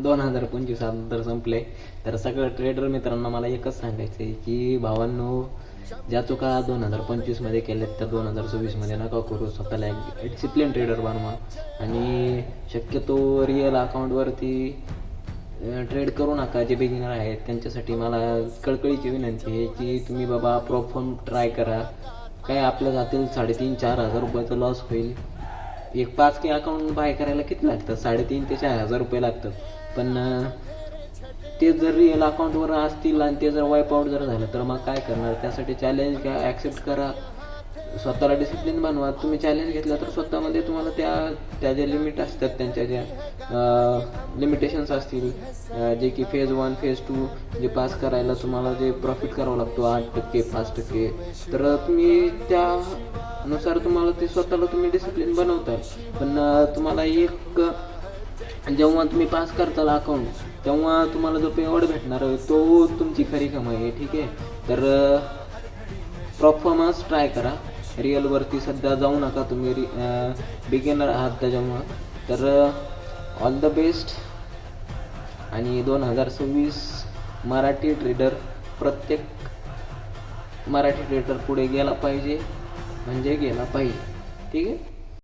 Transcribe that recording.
2025 आता तर संपले. तर सगळं ट्रेडर मित्रांना मला एकच सांगायचं आहे की भावांनो, ज्या चुका 2025 मध्ये केल्यात त्या 2026 मध्ये नका करू. स्वतःला एक डिसिप्लिन ट्रेडर बनवा आणि शक्यतो रिअल अकाउंटवरती ट्रेड करू नका. जे बिगिनर आहेत त्यांच्यासाठी मला कळकळीची विनंती आहे की तुम्ही बाबा प्रॉप फॉर्म ट्राय करा. काय आपल्या जातील 3,500-4,000 रुपयाचा लॉस होईल. एक 5K अकाउंट बाय करायला किती लागतं? 3,500 ते 4,000 रुपये लागतात. पण ते जर रिअल अकाउंटवर असतील आणि ते जर वाईप आउट जर झालं तर मग काय करणार? त्यासाठी चॅलेंज घ्या, ॲक्सेप्ट करा, स्वतःला डिसिप्लिन बनवा. तुम्ही चॅलेंज घेतला तर स्वतःमध्ये तुम्हाला त्या ज्या लिमिट असतात, त्यांच्या ज्या लिमिटेशन्स असतील, जे की फेज 1 फेज 2 जे पास करायला तुम्हाला जे प्रॉफिट करावं लागतो 8% 5%, तर तुम्ही त्यानुसार तुम्हाला ते स्वतःला तुम्ही डिसिप्लिन बनवता. पण तुम्हाला एक जेव्हा तुम्ही पास करताल अकाउंट तेव्हा तुम्हाला जो पेआउट भेटणार आहे तो तुमची खरी कमाई आहे. ठीक आहे, तर परफॉर्मन्स ट्राय करा. रिअलवरती सध्या जाऊ नका तुम्ही, बिगिनर आहात त्याच्यामुळं. तर ऑल द बेस्ट. आणि 2026 मराठी ट्रेडर, प्रत्येक मराठी ट्रेडर पुढे गेला पाहिजे, म्हणजे गेला पाहिजे. ठीक आहे.